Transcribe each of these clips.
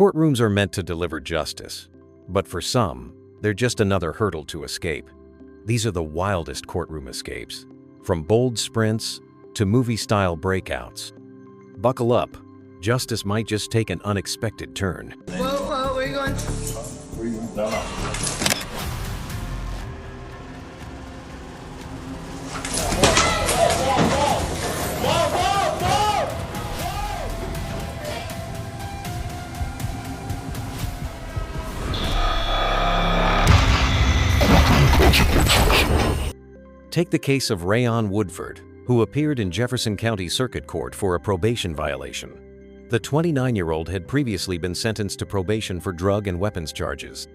Courtrooms are meant to deliver justice, but for some, they're just another hurdle to escape. These are the wildest courtroom escapes, from bold sprints to movie-style breakouts. Buckle up, justice might just take an unexpected turn. Whoa, where are you going? Where are you going? No. Take the case of Rayon Woodford, who appeared in Jefferson County Circuit Court for a probation violation. The 29-year-old had previously been sentenced to probation for drug and weapons charges.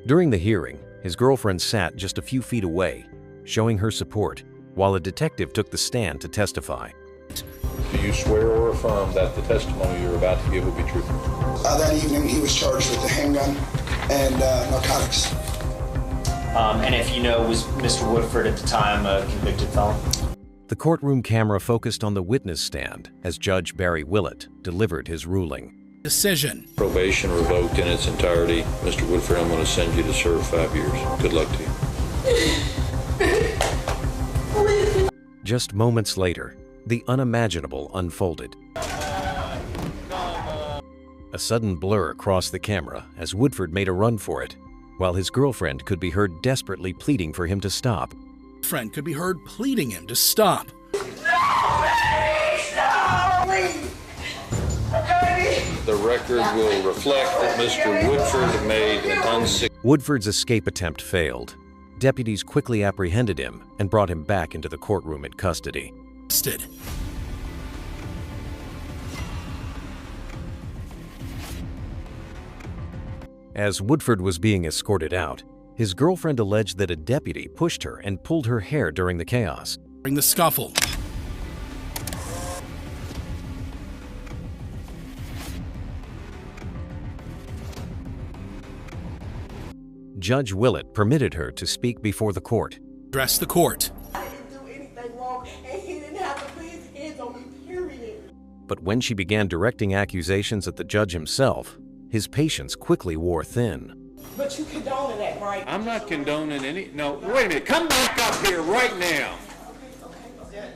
During the hearing, his girlfriend sat just a few feet away, showing her support, while a detective took the stand to testify. Do you swear or affirm that the testimony you're about to give will be truthful? That evening, he was charged with a handgun and narcotics. And if you know, was Mr. Woodford at the time a convicted felon? The courtroom camera focused on the witness stand as Judge Barry Willett delivered his ruling. Decision. Probation revoked in its entirety. Mr. Woodford, I'm going to send you to serve 5 years. Good luck to you. Just moments later, the unimaginable unfolded. A sudden blur crossed the camera as Woodford made a run for it, while his girlfriend could be heard desperately pleading for him to stop. Friend could be heard pleading him to stop. No, please, no, please. The record will reflect that Mr. Woodford made an unsuccessful. Woodford's escape attempt failed. Deputies quickly apprehended him and brought him back into the courtroom in custody. As Woodford was being escorted out, his girlfriend alleged that a deputy pushed her and pulled her hair during the chaos. During the scuffle. Judge Willett permitted her to speak before the court. Address the court. I didn't do anything wrong, and he didn't have to put his hands on me, period. But when she began directing accusations at the judge himself, his patience quickly wore thin. But you condoning that, right? I'm not condoning any. No, wait a minute. Come back up here right now. Okay.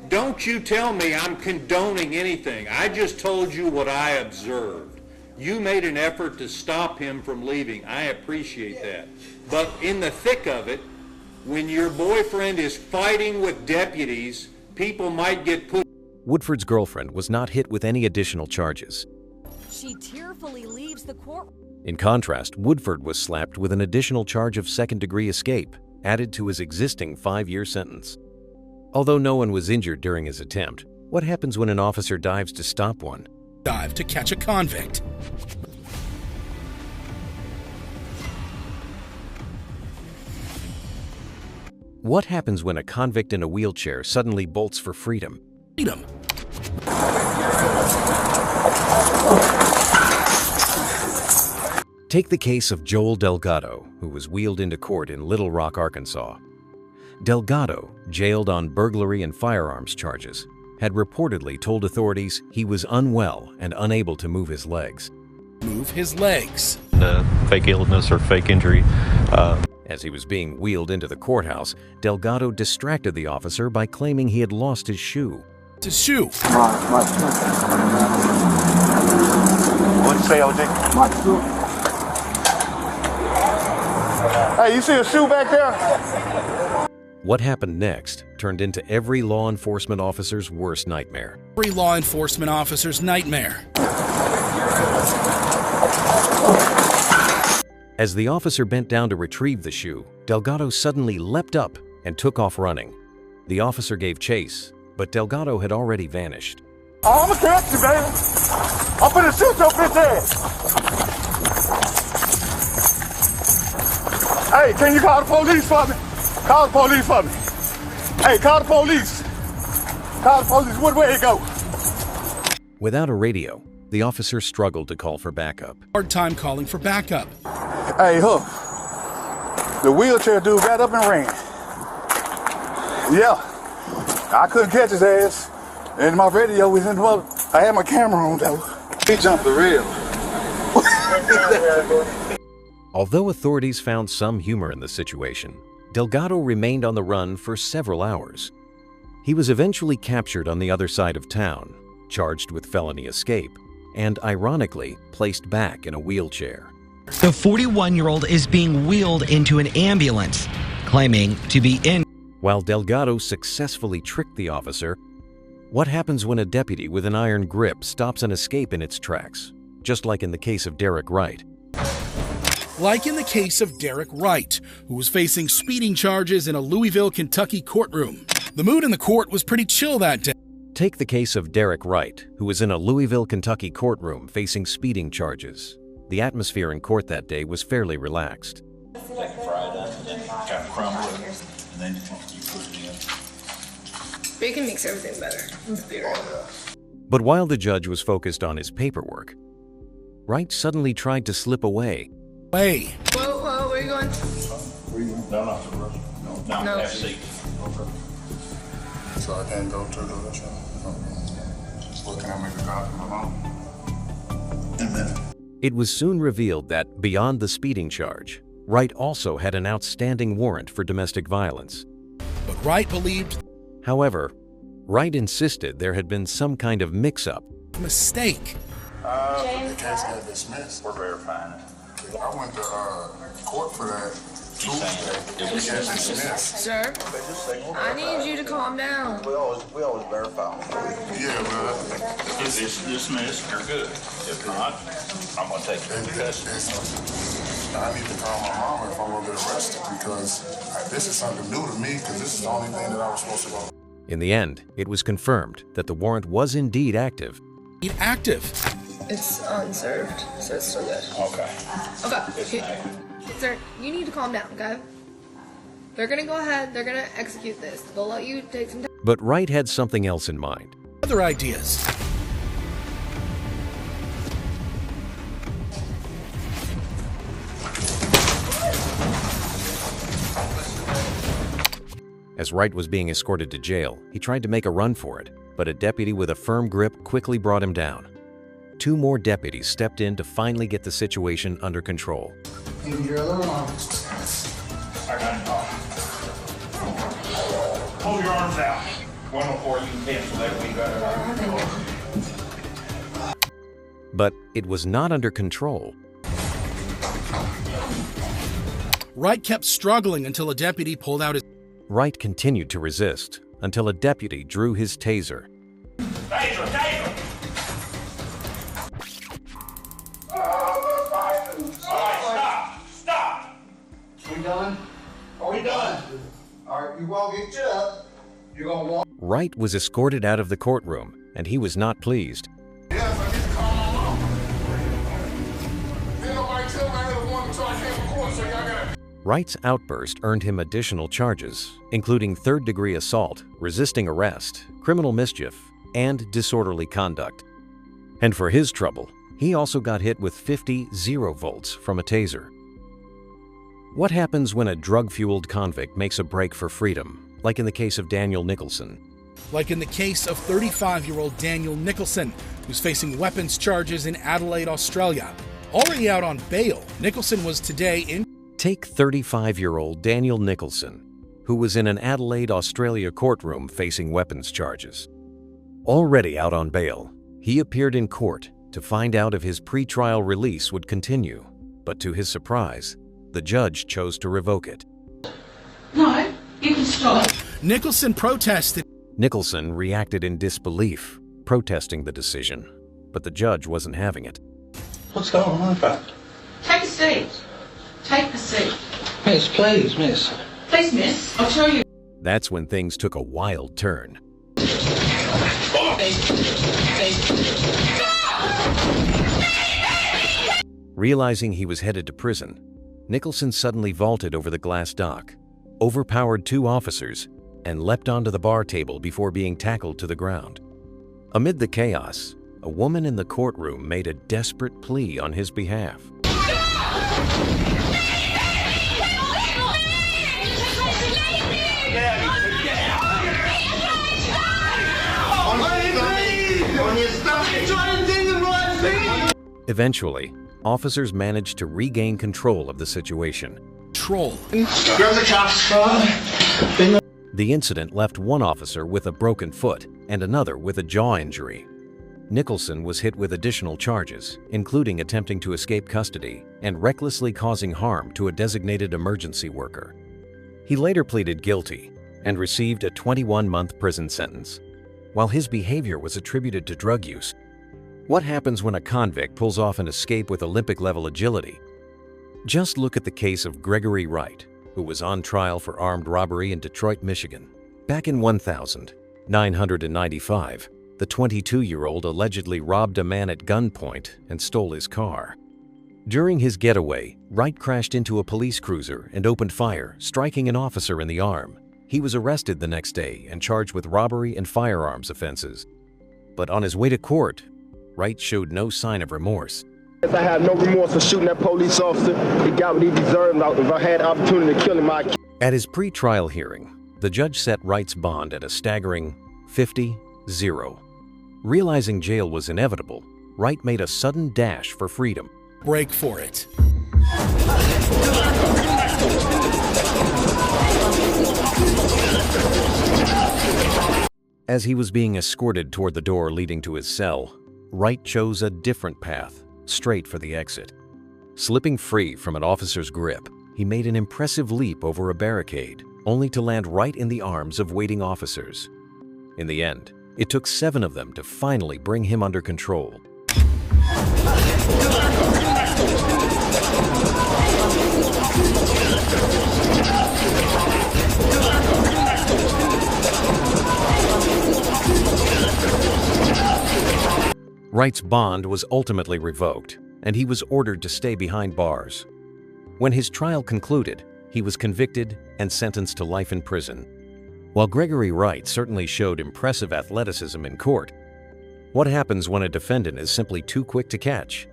Don't you tell me I'm condoning anything. I just told you what I observed. You made an effort to stop him from leaving. I appreciate that. But in the thick of it, when your boyfriend is fighting with deputies, people might get put. Woodford's girlfriend was not hit with any additional charges. She tearfully leaves the court. In contrast, Woodford was slapped with an additional charge of second-degree escape, added to his existing 5-year sentence. Although no one was injured during his attempt, what happens when an officer dives to stop one? Dive to catch a convict. What happens when a convict in a wheelchair suddenly bolts for freedom? Freedom. Take the case of Joel Delgado, who was wheeled into court in Little Rock, Arkansas. Delgado, jailed on burglary and firearms charges, had reportedly told authorities he was unwell and unable to move his legs. Move his legs. Fake illness or fake injury. As he was being wheeled into the courthouse, Delgado distracted the officer by claiming he had lost his shoe. His shoe. What'd you say, OJ? My shoe. Hey, you see a shoe back there? What happened next turned into every law enforcement officer's worst nightmare. Every law enforcement officer's nightmare. As the officer bent down to retrieve the shoe, Delgado suddenly leapt up and took off running. The officer gave chase, but Delgado had already vanished. Oh, I'm gonna catch you, baby. I'm gonna shoot your bitch ass. Hey, can you call the police for me? Call the police for me. Hey, call the police. Call the police. Which way it go? Without a radio, the officer struggled to call for backup. Hard time calling for backup. Hey, Hook. The wheelchair dude got up and ran. Yeah. I couldn't catch his ass. And my radio was in the mother. I had my camera on though. He jumped the rail. Although authorities found some humor in the situation, Delgado remained on the run for several hours. He was eventually captured on the other side of town, charged with felony escape, and ironically placed back in a wheelchair. The 41-year-old is being wheeled into an ambulance, claiming to be in. While Delgado successfully tricked the officer, what happens when a deputy with an iron grip stops an escape in its tracks, just like in the case of Derrick Wright? Like in the case of Derrick Wright, who was facing speeding charges in a Louisville, Kentucky courtroom. The mood in the court was pretty chill that day. Take the case of Derrick Wright, who was in a Louisville, Kentucky courtroom facing speeding charges. The atmosphere in court that day was fairly relaxed. Bacon makes everything better. But while the judge was focused on his paperwork, Wright suddenly tried to slip away. Whoa, whoa, where are you going? No. FC. Okay. So I can't go to the restaurant? Okay. Just looking at me to call my mom. Amen. It was soon revealed that, beyond the speeding charge, Wright also had an outstanding warrant for domestic violence. But Wright believed. However, Wright insisted there had been some kind of mix-up. Mistake. The case got dismissed. We're verifying it. I went to court for that Tuesday. It was dismissed. Sir, I need you to calm down. We always verify. Yeah, but If it's dismissed, you're good. If not, I'm gonna take care of the custody. I need to call my mama if I'm gonna get arrested because this is something new to me because this is the only thing that I was supposed to go. In the end, it was confirmed that the warrant was indeed active. It's unserved, so it's still good. Okay. Sir, you need to calm down, okay? They're gonna go ahead, they're gonna execute this. They'll let you take some time. But Wright had something else in mind. Other ideas. As Wright was being escorted to jail, he tried to make a run for it, but a deputy with a firm grip quickly brought him down. 2 more deputies stepped in to finally get the situation under control. I got it. Hold your arms out. One before you can cancel that. We got it. But it was not under control. Wright kept struggling until a deputy pulled out his. Wright continued to resist until a deputy drew his taser. Taser, taser! All right, stop! We done? Are we done? All right, you won't get you up. You're gonna walk. Wright was escorted out of the courtroom, and he was not pleased. Yes, I need to call my mama. Then nobody tell me I had a warrant until I came to court, so y'all gotta. Wright's outburst earned him additional charges, including third-degree assault, resisting arrest, criminal mischief, and disorderly conduct. And for his trouble, he also got hit with 50 0-volts from a taser. What happens when a drug-fueled convict makes a break for freedom, like in the case of Daniel Nicholson? Like in the case of 35-year-old Daniel Nicholson, who's facing weapons charges in Adelaide, Australia. Already out on bail, Nicholson was today in. Take 35-year-old Daniel Nicholson, who was in an Adelaide, Australia courtroom facing weapons charges. Already out on bail, he appeared in court to find out if his pre-trial release would continue, but to his surprise, the judge chose to revoke it. No, you can stop. Nicholson protested. Nicholson reacted in disbelief, protesting the decision, but the judge wasn't having it. What's going on, Pat? Take a seat. Take a seat. Miss, please, miss. Please, miss. I'll tell you. That's when things took a wild turn. Realizing he was headed to prison, Nicholson suddenly vaulted over the glass dock, overpowered 2 officers, and leapt onto the bar table before being tackled to the ground. Amid the chaos, a woman in the courtroom made a desperate plea on his behalf. Eventually, officers managed to regain control of the situation. The incident left one officer with a broken foot and another with a jaw injury. Nicholson was hit with additional charges, including attempting to escape custody and recklessly causing harm to a designated emergency worker. He later pleaded guilty and received a 21-month prison sentence. While his behavior was attributed to drug use, what happens when a convict pulls off an escape with Olympic-level agility? Just look at the case of Gregory Wright, who was on trial for armed robbery in Detroit, Michigan. Back in 1995, the 22-year-old allegedly robbed a man at gunpoint and stole his car. During his getaway, Wright crashed into a police cruiser and opened fire, striking an officer in the arm. He was arrested the next day and charged with robbery and firearms offenses. But on his way to court, Wright showed no sign of remorse. I had no remorse for shooting that police officer. He got what he deserved. If I had the opportunity to kill him, I'd kill him. At his pre-trial hearing, the judge set Wright's bond at a staggering $50,000. Realizing jail was inevitable, Wright made a sudden dash for freedom. Break for it. As he was being escorted toward the door leading to his cell, Wright chose a different path, straight for the exit. Slipping free from an officer's grip, he made an impressive leap over a barricade, only to land right in the arms of waiting officers. In the end, it took 7 of them to finally bring him under control. Wright's bond was ultimately revoked, and he was ordered to stay behind bars. When his trial concluded, he was convicted and sentenced to life in prison. While Gregory Wright certainly showed impressive athleticism in court, what happens when a defendant is simply too quick to catch?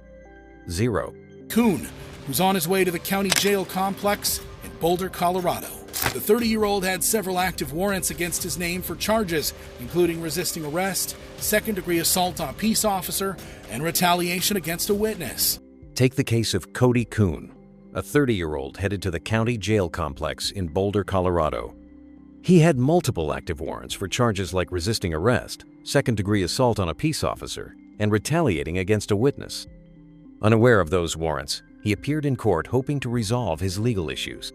0. Coon, who's on his way to the county jail complex in Boulder, Colorado. The 30-year-old had several active warrants against his name for charges, including resisting arrest, second-degree assault on a peace officer, and retaliation against a witness. Take the case of Cody Coon, a 30-year-old headed to the county jail complex in Boulder, Colorado. He had multiple active warrants for charges like resisting arrest, second-degree assault on a peace officer, and retaliating against a witness. Unaware of those warrants, he appeared in court hoping to resolve his legal issues.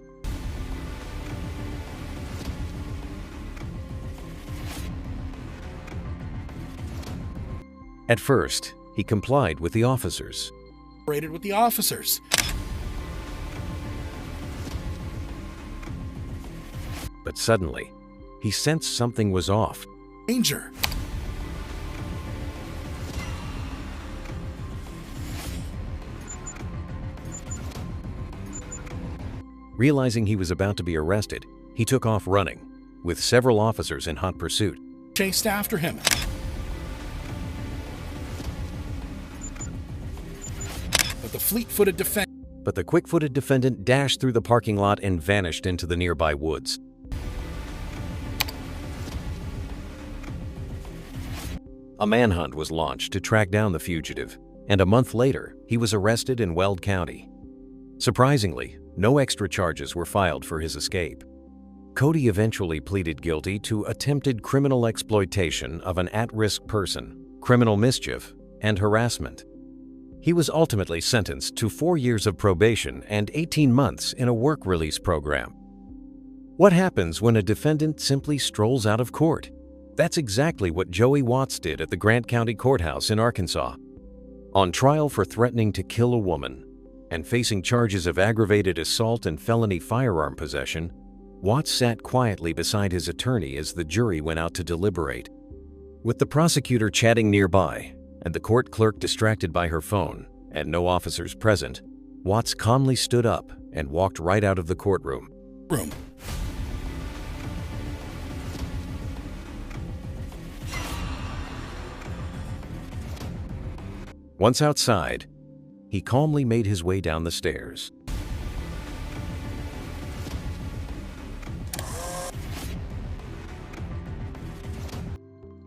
At first, he complied with the officers. With the officers. But suddenly, he sensed something was off. Danger. Realizing he was about to be arrested, he took off running, with several officers in hot pursuit. Chased after him. But the quick-footed defendant dashed through the parking lot and vanished into the nearby woods. A manhunt was launched to track down the fugitive, and a month later, he was arrested in Weld County. Surprisingly, no extra charges were filed for his escape. Cody eventually pleaded guilty to attempted criminal exploitation of an at-risk person, criminal mischief, and harassment. He was ultimately sentenced to 4 years of probation and 18 months in a work release program. What happens when a defendant simply strolls out of court? That's exactly what Joey Watts did at the Grant County Courthouse in Arkansas. On trial for threatening to kill a woman and facing charges of aggravated assault and felony firearm possession, Watts sat quietly beside his attorney as the jury went out to deliberate. With the prosecutor chatting nearby and the court clerk distracted by her phone and no officers present, Watts calmly stood up and walked right out of the courtroom. Once outside, he calmly made his way down the stairs.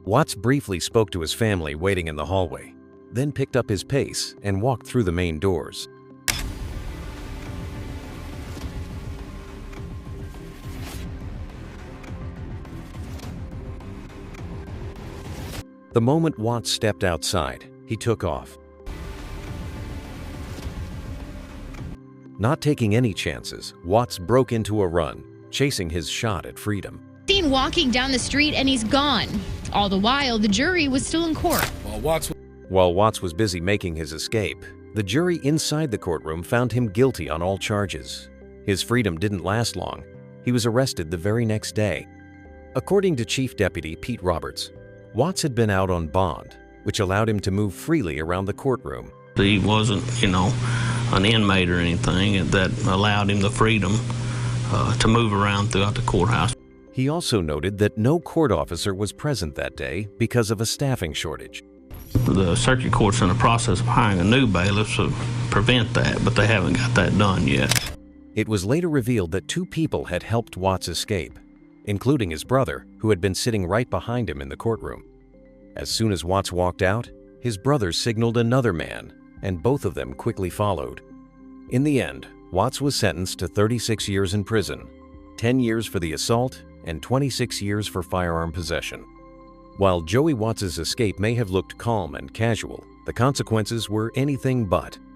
Watts briefly spoke to his family waiting in the hallway. then picked up his pace and walked through the main doors. The moment Watts stepped outside, he took off. Not taking any chances, Watts broke into a run, chasing his shot at freedom. Seen walking down the street and he's gone. All the while, the jury was still in court. While Watts was busy making his escape, the jury inside the courtroom found him guilty on all charges. His freedom didn't last long. He was arrested the very next day. According to Chief Deputy Pete Roberts, Watts had been out on bond, which allowed him to move freely around the courtroom. He wasn't, an inmate or anything that allowed him the freedom to move around throughout the courthouse. He also noted that no court officer was present that day because of a staffing shortage. The circuit court's in the process of hiring a new bailiff to prevent that, but they haven't got that done yet. It was later revealed that 2 people had helped Watts escape, including his brother, who had been sitting right behind him in the courtroom. As soon as Watts walked out, his brother signaled another man, and both of them quickly followed. In the end, Watts was sentenced to 36 years in prison, 10 years for the assault, and 26 years for firearm possession. While Joey Watts's escape may have looked calm and casual, the consequences were anything but.